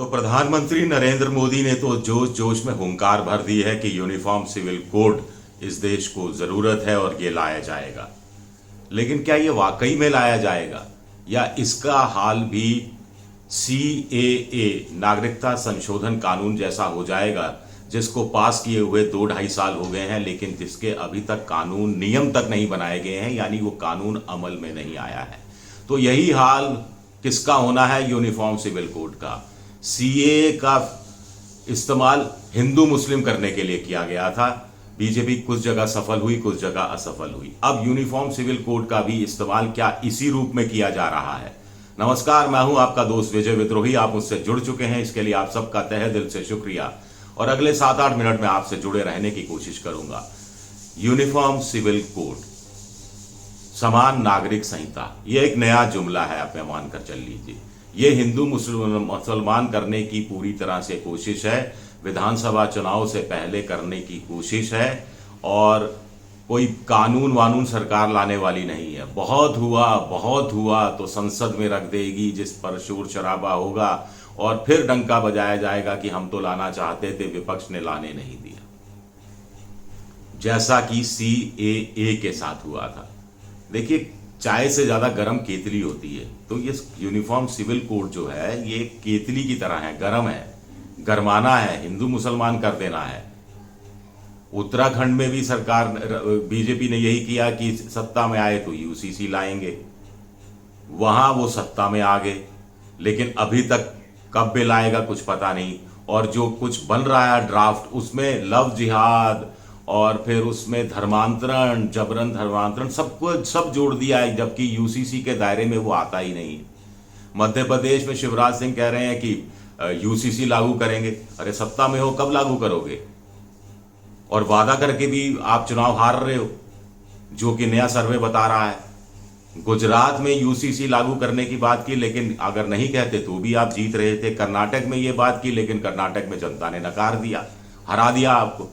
तो प्रधानमंत्री नरेंद्र मोदी ने तो जोश जोश में हुंकार भर दी है कि यूनिफॉर्म सिविल कोड इस देश को जरूरत है और ये लाया जाएगा। लेकिन क्या ये वाकई में लाया जाएगा या इसका हाल भी CAA नागरिकता संशोधन कानून जैसा हो जाएगा, जिसको पास किए हुए 2-2.5 साल हो गए हैं लेकिन जिसके अभी तक कानून नियम तक नहीं बनाए गए हैं, यानी वो कानून अमल में नहीं आया है। तो यही हाल किसका होना है? यूनिफॉर्म सिविल कोड का। CAA का इस्तेमाल हिंदू मुस्लिम करने के लिए किया गया था। बीजेपी कुछ जगह सफल हुई, कुछ जगह असफल हुई। अब यूनिफॉर्म सिविल कोड का भी इस्तेमाल क्या इसी रूप में किया जा रहा है? नमस्कार, मैं हूं आपका दोस्त विजय विद्रोही। आप मुझसे जुड़ चुके हैं, इसके लिए आप सबका तहे दिल से शुक्रिया। और अगले 7-8 मिनट में आपसे जुड़े रहने की कोशिश करूंगा। यूनिफॉर्म सिविल कोड, समान नागरिक संहिता, यह एक नया जुमला है, आप मानकर चल लीजिए। ये हिंदू मुसलमान करने की पूरी तरह से कोशिश है, विधानसभा चुनाव से पहले करने की कोशिश है, और कोई कानून वानून सरकार लाने वाली नहीं है। बहुत हुआ तो संसद में रख देगी, जिस पर शोर शराबा होगा और फिर डंका बजाया जाएगा कि हम तो लाना चाहते थे, विपक्ष ने लाने नहीं दिया, जैसा कि CAA के साथ हुआ था। देखिए, चाय से ज्यादा गर्म केतली होती है, तो ये यूनिफॉर्म सिविल कोड जो है ये केतली की तरह है, गर्म है, गरमाना है, हिंदू मुसलमान कर देना है। उत्तराखंड में भी सरकार बीजेपी ने यही किया कि सत्ता में आए तो UCC लाएंगे, वहां वो सत्ता में आ गए, लेकिन अभी तक कब बिल आएगा कुछ पता नहीं। और जो कुछ बन रहा है ड्राफ्ट, उसमें लव जिहाद और फिर उसमें धर्मांतरण, जबरन धर्मांतरण, सब जोड़ दिया है, जबकि UCC के दायरे में वो आता ही नहीं। मध्य प्रदेश में शिवराज सिंह कह रहे हैं कि UCC लागू करेंगे। अरे सत्ता में हो, कब लागू करोगे? और वादा करके भी आप चुनाव हार रहे हो, जो कि नया सर्वे बता रहा है। गुजरात में UCC लागू करने की बात की, लेकिन अगर नहीं कहते तो भी आप जीत रहे थे। कर्नाटक में ये बात की, लेकिन कर्नाटक में जनता ने नकार दिया, हरा दिया आपको,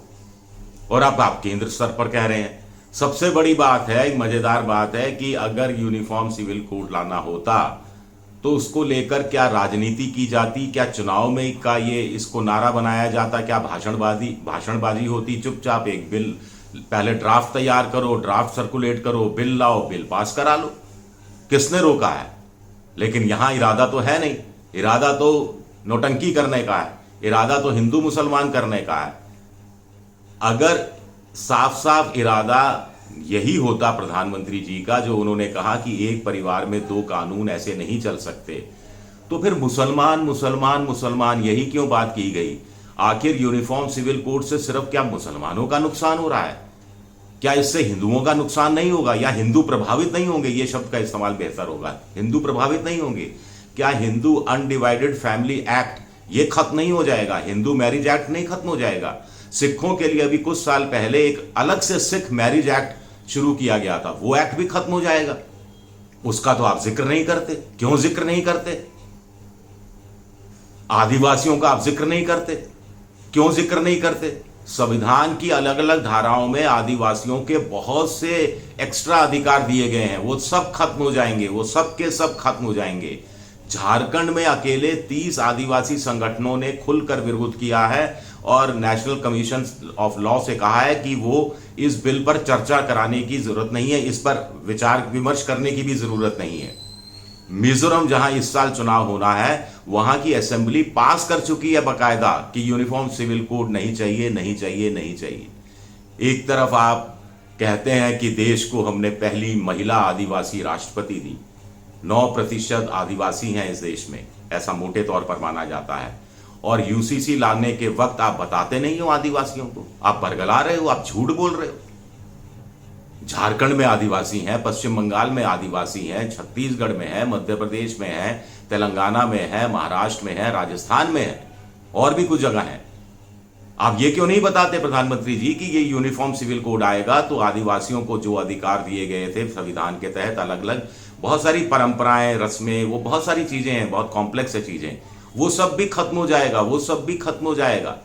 और अब आप केंद्र स्तर पर कह रहे हैं। सबसे बड़ी बात है, एक मजेदार बात है कि अगर यूनिफॉर्म सिविल कोड लाना होता तो उसको लेकर क्या राजनीति की जाती, क्या चुनाव में का ये इसको नारा बनाया जाता, क्या भाषणबाजी होती? चुपचाप एक बिल पहले ड्राफ्ट तैयार करो, ड्राफ्ट सर्कुलेट करो, बिल लाओ, बिल पास करा लो। किसने रोका है? लेकिन यहां इरादा तो है नहीं, इरादा तो नौटंकी करने का है, इरादा तो हिंदू मुसलमान करने का है। अगर साफ साफ इरादा यही होता प्रधानमंत्री जी का, जो उन्होंने कहा कि एक परिवार में 2 कानून ऐसे नहीं चल सकते, तो फिर मुसलमान यही क्यों बात की गई? आखिर यूनिफॉर्म सिविल कोड से सिर्फ क्या मुसलमानों का नुकसान हो रहा है? क्या इससे हिंदुओं का नुकसान नहीं होगा, या हिंदू प्रभावित नहीं होंगे? ये शब्द का इस्तेमाल बेहतर होगा, हिंदू प्रभावित नहीं होंगे। क्या हिंदू अनडिवाइडेड फैमिली एक्ट ये खत्म नहीं हो जाएगा? हिंदू मैरिज एक्ट नहीं खत्म हो जाएगा? सिखों के लिए अभी कुछ साल पहले एक अलग से सिख मैरिज एक्ट शुरू किया गया था, वो एक्ट भी खत्म हो जाएगा। उसका तो आप जिक्र नहीं करते। क्यों जिक्र नहीं करते? आदिवासियों का आप जिक्र नहीं करते। क्यों जिक्र नहीं करते? संविधान की अलग अलग धाराओं में आदिवासियों के बहुत से एक्स्ट्रा अधिकार दिए गए हैं, वो सब खत्म हो जाएंगे, वो सब के सब खत्म हो जाएंगे। झारखंड में अकेले 30 आदिवासी संगठनों ने खुलकर विरोध किया है और नेशनल कमीशन ऑफ लॉ से कहा है कि वो इस बिल पर चर्चा कराने की जरूरत नहीं है, इस पर विचार विमर्श करने की भी जरूरत नहीं है। मिजोरम, जहां इस साल चुनाव होना है, वहां की असेंबली पास कर चुकी है बकायदा कि यूनिफॉर्म सिविल कोड नहीं चाहिए, नहीं चाहिए, नहीं चाहिए। एक तरफ आप कहते हैं कि देश को हमने पहली महिला आदिवासी राष्ट्रपति दी, 9% आदिवासी हैं इस देश में, ऐसा मोटे तौर पर माना जाता है, और UCC लाने के वक्त आप बताते नहीं हो आदिवासियों को, आप बरगला रहे हो, आप झूठ बोल रहे हो। झारखंड में आदिवासी हैं, पश्चिम बंगाल में आदिवासी हैं, छत्तीसगढ़ में है, मध्य प्रदेश में है, तेलंगाना में है, महाराष्ट्र में है, राजस्थान में है, और भी कुछ जगह है। आप ये क्यों नहीं बताते प्रधानमंत्री जी कि ये यूनिफॉर्म सिविल कोड आएगा तो आदिवासियों को जो अधिकार दिए गए थे संविधान के तहत, अलग अलग बहुत सारी परंपराएं, रस्में, वो बहुत सारी चीजें हैं, बहुत कॉम्प्लेक्स है चीजें, वो सब भी खत्म हो जाएगा, वो सब भी खत्म हो जाएगा।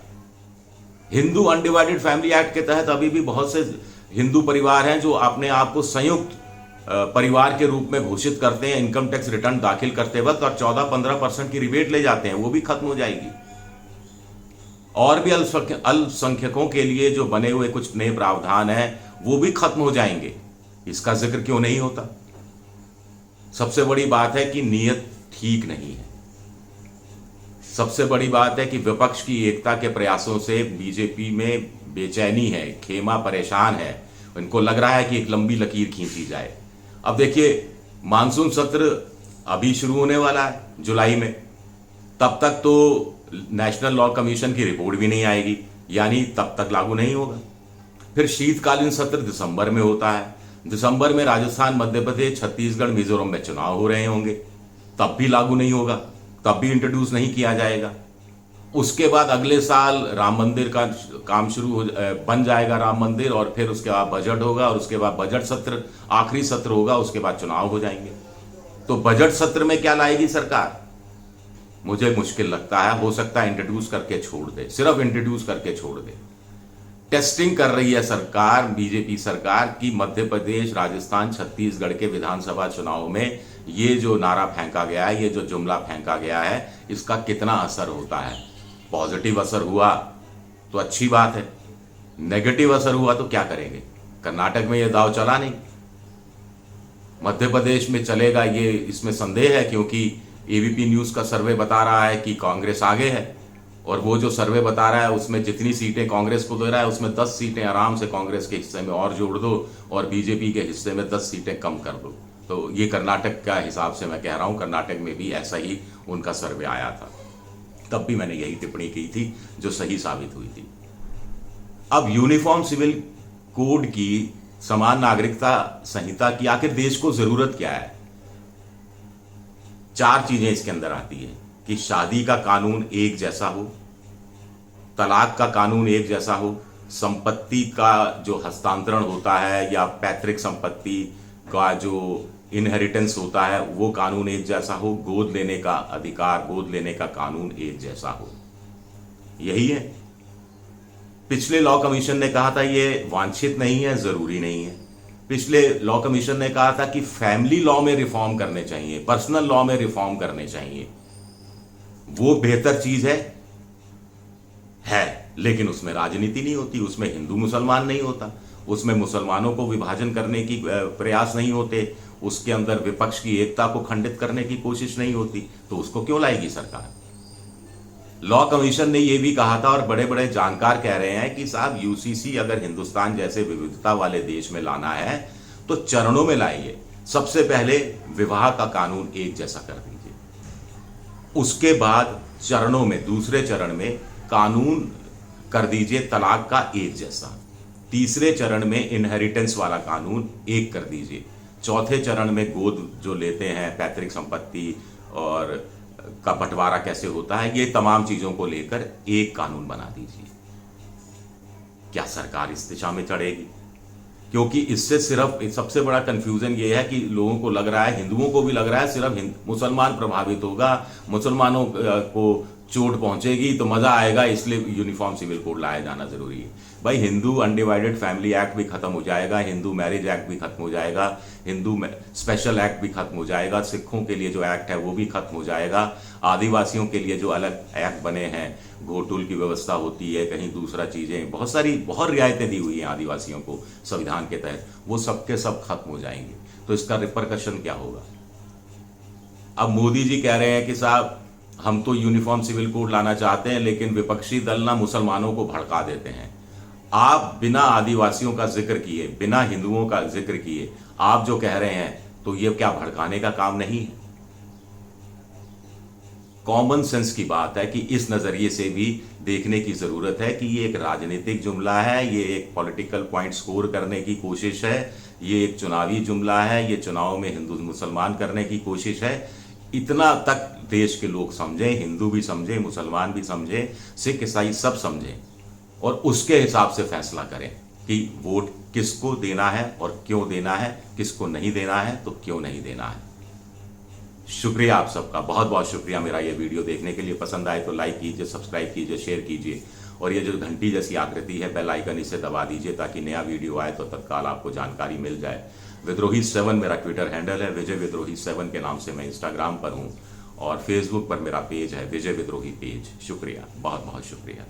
हिंदू अनडिवाइडेड फैमिली एक्ट के तहत अभी भी बहुत से हिंदू परिवार हैं जो अपने आप को संयुक्त परिवार के रूप में घोषित करते हैं इनकम टैक्स रिटर्न दाखिल करते वक्त, और 14-15% की रिबेट ले जाते हैं, वो भी खत्म हो जाएगी। और भी अल्पसंख्यकों के लिए जो बने हुए कुछ नए प्रावधान हैं वो भी खत्म हो जाएंगे। इसका जिक्र क्यों नहीं होता? सबसे बड़ी बात है कि नीयत ठीक नहीं है। सबसे बड़ी बात है कि विपक्ष की एकता के प्रयासों से बीजेपी में बेचैनी है, खेमा परेशान है। इनको लग रहा है कि एक लंबी लकीर खींची जाए। अब देखिए, मानसून सत्र अभी शुरू होने वाला है जुलाई में, तब तक तो नेशनल लॉ कमीशन की रिपोर्ट भी नहीं आएगी, यानी तब तक लागू नहीं होगा। फिर शीतकालीन सत्र दिसंबर में होता है। दिसंबर में राजस्थान, मध्य प्रदेश, छत्तीसगढ़, मिजोरम में चुनाव हो रहे होंगे, तब भी लागू नहीं होगा, तब भी इंट्रोड्यूस नहीं किया जाएगा। उसके बाद अगले साल राम मंदिर का काम बन जाएगा राम मंदिर, और फिर उसके बाद बजट होगा, और उसके बाद बजट सत्र आखिरी सत्र होगा, उसके बाद चुनाव हो जाएंगे। तो बजट सत्र में क्या लाएगी सरकार? मुझे मुश्किल लगता है। हो सकता है इंट्रोड्यूस करके छोड़ दे, सिर्फ इंट्रोड्यूस करके छोड़ दे। टेस्टिंग कर रही है सरकार, बीजेपी सरकार, की मध्य प्रदेश, राजस्थान, छत्तीसगढ़ के विधानसभा चुनाव में ये जो नारा फेंका गया है, ये जो जुमला फेंका गया है, इसका कितना असर होता है। पॉजिटिव असर हुआ तो अच्छी बात है, नेगेटिव असर हुआ तो क्या करेंगे? कर्नाटक में ये दाव चला नहीं, मध्य प्रदेश में चलेगा ये इसमें संदेह है, क्योंकि एबीपी न्यूज का सर्वे बता रहा है कि कांग्रेस आगे है, और वो जो सर्वे बता रहा है उसमें जितनी सीटें कांग्रेस को दे रहा है उसमें 10 सीटें आराम से कांग्रेस के हिस्से में और जोड़ दो, और बीजेपी के हिस्से में 10 सीटें कम कर दो। तो ये कर्नाटक का हिसाब से मैं कह रहा हूं, कर्नाटक में भी ऐसा ही उनका सर्वे आया था, तब भी मैंने यही टिप्पणी की थी जो सही साबित हुई थी। अब यूनिफॉर्म सिविल कोड की, समान नागरिकता संहिता की आखिर देश को जरूरत क्या है? 4 चीजें इसके अंदर आती है कि शादी का कानून एक जैसा हो, तलाक का कानून एक जैसा हो, संपत्ति का जो हस्तांतरण होता है या पैतृक संपत्ति का जो इनहेरिटेंस होता है वो कानून एक जैसा हो, गोद लेने का अधिकार, गोद लेने का कानून एक जैसा हो। यही है। पिछले लॉ कमीशन ने कहा था ये वांछित नहीं है, जरूरी नहीं है। पिछले लॉ कमीशन ने कहा था कि फैमिली लॉ में रिफॉर्म करने चाहिए, पर्सनल लॉ में रिफॉर्म करने चाहिए, वो बेहतर चीज है, लेकिन उसमें राजनीति नहीं होती, उसमें हिंदू मुसलमान नहीं होता, उसमें मुसलमानों को विभाजन करने की प्रयास नहीं होते, उसके अंदर विपक्ष की एकता को खंडित करने की कोशिश नहीं होती, तो उसको क्यों लाएगी सरकार? लॉ कमीशन ने यह भी कहा था, और बड़े बड़े जानकार कह रहे हैं कि साहब यूसीसी अगर हिंदुस्तान जैसे विविधता वाले देश में लाना है तो चरणों में लाइए। सबसे पहले विवाह का कानून एक जैसा कर दीजिए, उसके बाद चरणों में, दूसरे चरण में कानून कर दीजिए तलाक का एक जैसा, तीसरे चरण में इनहेरिटेंस वाला कानून एक कर दीजिए, चौथे चरण में गोद जो लेते हैं, पैतृक संपत्ति और का बंटवारा कैसे होता है, ये तमाम चीजों को लेकर एक कानून बना दीजिए। क्या सरकार इस दिशा में चढ़ेगी? क्योंकि इससे सिर्फ सबसे बड़ा कंफ्यूजन ये है कि लोगों को लग रहा है, हिंदुओं को भी लग रहा है, सिर्फ मुसलमान प्रभावित होगा, मुसलमानों को चोट पहुंचेगी तो मजा आएगा, इसलिए यूनिफॉर्म सिविल कोड लाया जाना जरूरी है। भाई, हिंदू अनडिवाइडेड फैमिली एक्ट भी खत्म हो जाएगा, हिंदू मैरिज एक्ट भी खत्म हो जाएगा, हिंदू स्पेशल एक्ट भी खत्म हो जाएगा, सिखों के लिए जो एक्ट है वो भी खत्म हो जाएगा, आदिवासियों के लिए जो अलग एक्ट बने हैं, घोटुल की व्यवस्था होती है, कहीं दूसरा चीजें, बहुत रियायतें दी हुई हैं आदिवासियों को संविधान के तहत, वो सबके सब खत्म हो जाएंगे। तो इसका रिपरकशन क्या होगा? अब मोदी जी कह रहे हैं कि साहब हम तो यूनिफॉर्म सिविल कोड लाना चाहते हैं, लेकिन विपक्षी दल ना मुसलमानों को भड़का देते हैं। आप बिना आदिवासियों का जिक्र किए, बिना हिंदुओं का जिक्र किए आप जो कह रहे हैं, तो ये क्या भड़काने का काम नहीं है? कॉमन सेंस की बात है कि इस नजरिए से भी देखने की जरूरत है कि ये एक राजनीतिक जुमला है, ये एक पॉलिटिकल पॉइंट स्कोर करने की कोशिश है, ये एक चुनावी जुमला है, ये चुनाव में हिंदू मुसलमान करने की कोशिश है। इतना तक देश के लोग समझें, हिंदू भी समझें, मुसलमान भी समझें, सिख ईसाई सब समझें, और उसके हिसाब से फैसला करें कि वोट किसको देना है और क्यों देना है, किसको नहीं देना है तो क्यों नहीं देना है। शुक्रिया आप सबका, बहुत बहुत शुक्रिया मेरा ये वीडियो देखने के लिए। पसंद आए तो लाइक कीजिए, सब्सक्राइब कीजिए, शेयर कीजिए, और ये जो घंटी जैसी आकृति है बेल आइकन, इसे दबा दीजिए ताकि नया वीडियो आए तो तत्काल आपको जानकारी मिल जाए। विद्रोही 7 मेरा ट्विटर हैंडल है, विजय विद्रोही 7 के नाम से मैं इंस्टाग्राम पर हूँ, और फेसबुक पर मेरा पेज है विजय विद्रोही पेज। शुक्रिया, बहुत बहुत शुक्रिया।